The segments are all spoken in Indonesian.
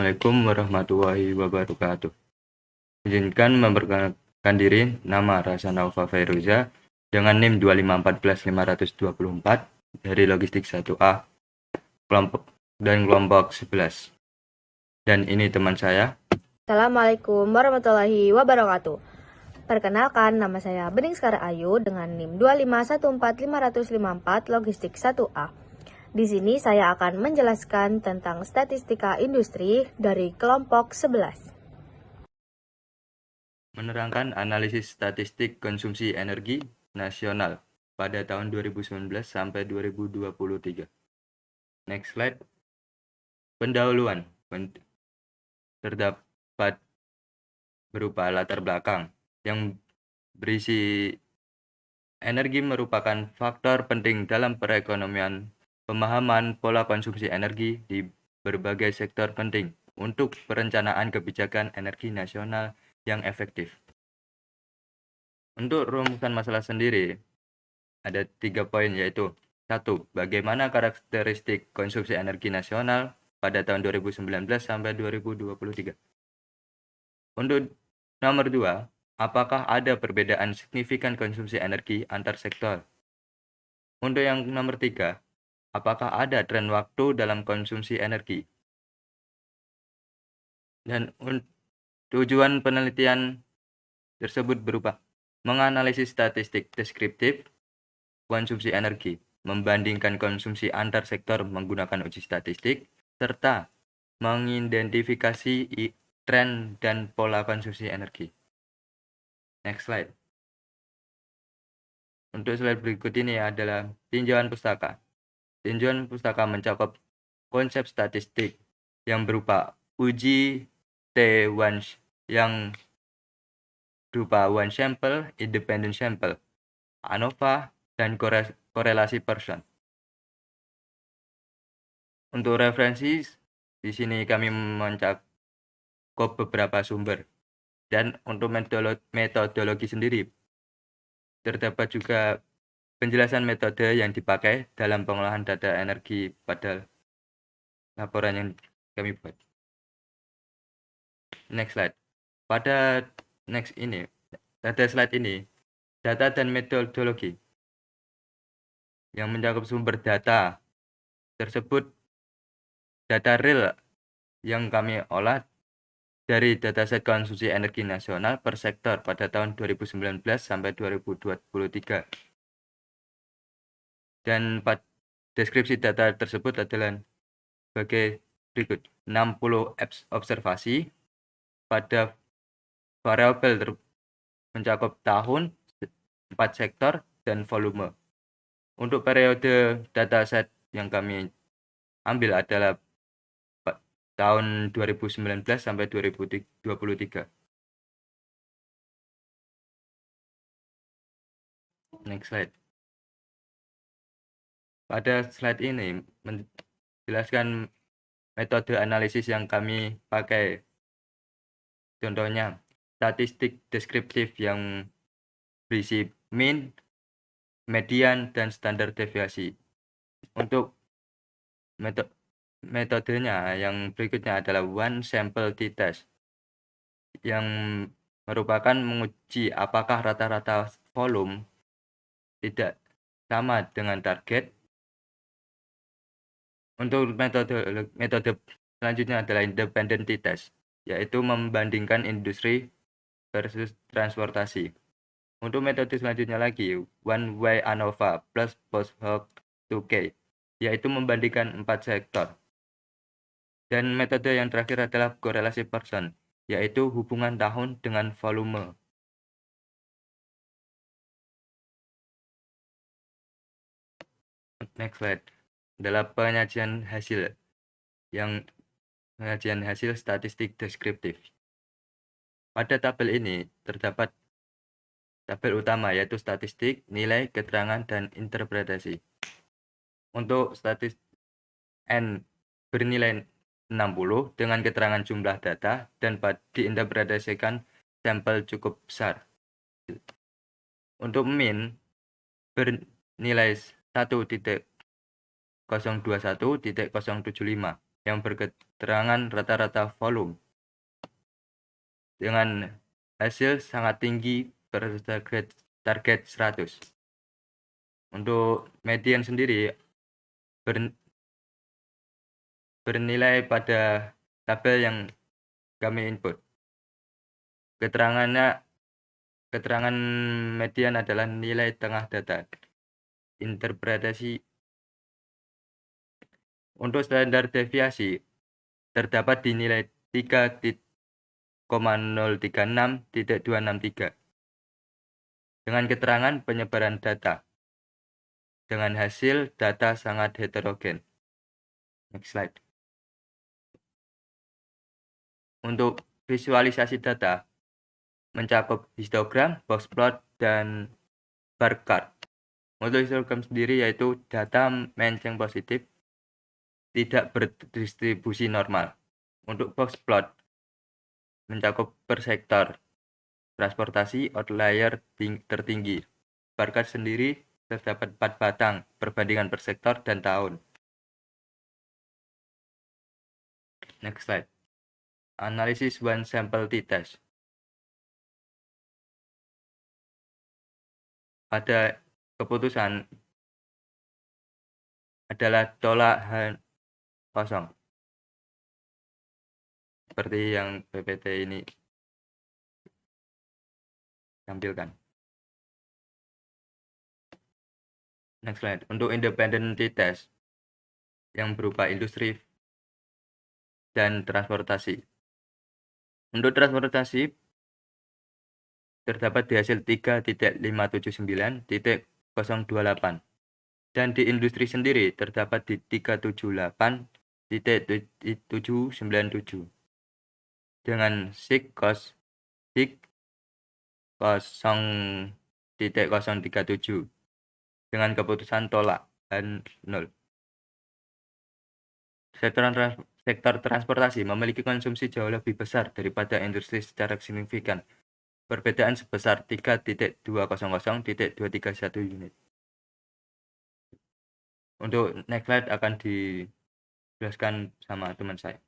Assalamualaikum warahmatullahi wabarakatuh. Izinkan memperkenalkan diri, nama Rasa Naufa Fairuza dengan NIM 2541524 dari Logistik 1A kelompok 11. Dan ini teman saya. Assalamualaikum warahmatullahi wabarakatuh. Perkenalkan, nama saya Bening Skara Ayu dengan NIM 2514554 Logistik 1A. Di sini saya akan menjelaskan tentang statistika industri dari kelompok 11. Menerangkan analisis statistik konsumsi energi nasional pada tahun 2019 sampai 2023. Next slide. Pendahuluan terdapat berupa latar belakang yang berisi energi merupakan faktor penting dalam perekonomian. Pemahaman pola konsumsi energi di berbagai sektor penting untuk perencanaan kebijakan energi nasional yang efektif. Untuk rumusan masalah sendiri, ada 3 poin, yaitu 1. Bagaimana karakteristik konsumsi energi nasional pada tahun 2019 sampai 2023. Untuk nomor 2, apakah ada perbedaan signifikan konsumsi energi antar sektor? Untuk yang nomor 3, apakah ada tren waktu dalam konsumsi energi? Dan tujuan penelitian tersebut berupa menganalisis statistik deskriptif konsumsi energi, membandingkan konsumsi antar sektor menggunakan uji statistik, serta mengidentifikasi tren dan pola konsumsi energi. Next slide. Untuk slide berikut ini adalah tinjauan pustaka. Tinjauan pustaka mencakup konsep statistik yang berupa uji T1 yang berupa one sample, independent sample, ANOVA, dan korelasi person. Untuk referensi, di sini kami mencakup beberapa sumber. Dan untuk metodologi sendiri, terdapat juga penjelasan metode yang dipakai dalam pengolahan data energi pada laporan yang kami buat. Next slide. Pada slide ini, data dan metodologi yang mencakup sumber data tersebut, data real yang kami olah dari dataset konsumsi energi nasional per sektor pada tahun 2019 sampai 2023. Dan deskripsi data tersebut adalah sebagai berikut. 60 observasi pada variabel mencakup tahun, 4 sektor, dan volume. Untuk periode dataset yang kami ambil adalah tahun 2019 sampai 2023. Next slide. Pada slide ini menjelaskan metode analisis yang kami pakai. Contohnya, statistik deskriptif yang berisi mean, median, dan standar deviasi. Untuk metodenya yang berikutnya adalah one sample t-test, yang merupakan menguji apakah rata-rata volume tidak sama dengan target. Untuk metode selanjutnya adalah independent t-test, yaitu membandingkan industri versus transportasi. Untuk metode selanjutnya lagi, one way ANOVA plus post hoc 2K, yaitu membandingkan 4 sektor. Dan metode yang terakhir adalah korelasi person, yaitu hubungan tahun dengan volume. Next slide adalah penyajian hasil statistik deskriptif. Pada tabel ini terdapat tabel utama, yaitu statistik, nilai, keterangan, dan interpretasi. Untuk statistik N bernilai 60 dengan keterangan jumlah data dan diinterpretasikan sampel cukup besar. Untuk min bernilai 1.021.075 yang berketerangan rata-rata volume dengan hasil sangat tinggi target 100. Untuk median sendiri bernilai pada tabel yang kami input. Keterangan median adalah nilai tengah data. Interpretasi untuk standar deviasi terdapat di nilai 3,036.263 dengan keterangan penyebaran data dengan hasil data sangat heterogen. Next slide. Untuk visualisasi data mencakup histogram, box plot, dan bar chart. Untuk histogram sendiri yaitu data menceng positif tidak berdistribusi normal. Untuk box plot mencakup per sektor transportasi outlier tertinggi. Bar chart sendiri terdapat 4 batang perbandingan per sektor dan tahun. Next slide. Analisis one sample t-test. Pada keputusan adalah tolak kosong. Seperti yang PPT ini tampilkan. Next slide. Untuk independent t-test yang berupa industri dan transportasi. Untuk transportasi terdapat di hasil 3.579.028 dan di industri sendiri terdapat di 378.797 dengan SIG 0.037 dengan keputusan tolak dan 0. Sektor transportasi memiliki konsumsi jauh lebih besar daripada industri secara signifikan. Perbedaan sebesar 3.200.231 unit. Untuk next slide akan dijelaskan sama teman saya.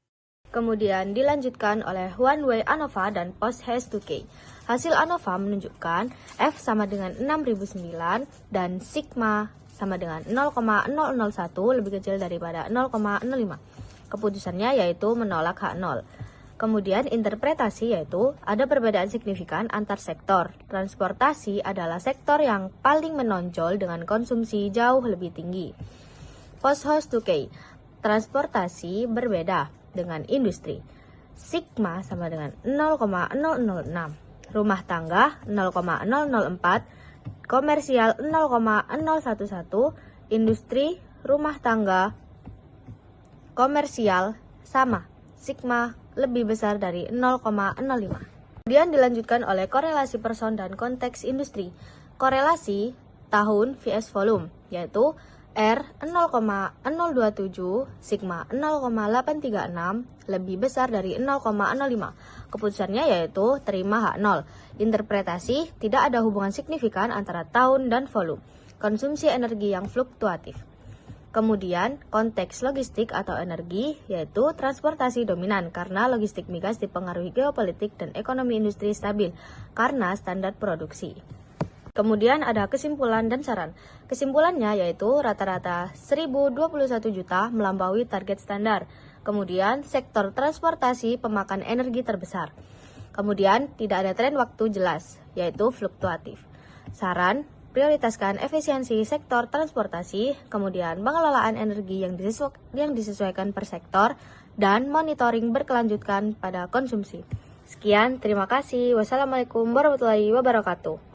Kemudian dilanjutkan oleh One Way ANOVA dan Post Haste 2K. Hasil ANOVA menunjukkan F sama dengan 6009 dan sigma sama dengan 0,001 lebih kecil daripada 0,05. Keputusannya yaitu menolak H0. Kemudian interpretasi yaitu ada perbedaan signifikan antar sektor. Transportasi adalah sektor yang paling menonjol dengan konsumsi jauh lebih tinggi. Post Haste 2K. Transportasi berbeda dengan industri. Sigma sama dengan 0,006. Rumah tangga 0,004. Komersial 0,011. Industri, rumah tangga, komersial sama. Sigma lebih besar dari 0,05. Kemudian dilanjutkan oleh korelasi person dan konteks industri. Korelasi tahun vs volume, yaitu R 0,027, sigma 0,836 lebih besar dari 0,05. Keputusannya yaitu terima H0. Interpretasi tidak ada hubungan signifikan antara tahun dan volume. Konsumsi energi yang fluktuatif. Kemudian, konteks logistik atau energi, yaitu transportasi dominan karena logistik migas dipengaruhi geopolitik dan ekonomi industri stabil karena standar produksi. Kemudian ada kesimpulan dan saran. Kesimpulannya yaitu rata-rata 1021 juta melampaui target standar. Kemudian, sektor transportasi pemakan energi terbesar. Kemudian, tidak ada tren waktu jelas, yaitu fluktuatif. Saran, prioritaskan efisiensi sektor transportasi, kemudian pengelolaan energi yang disesuaikan per sektor, dan monitoring berkelanjutan pada konsumsi. Sekian, terima kasih. Wassalamualaikum warahmatullahi wabarakatuh.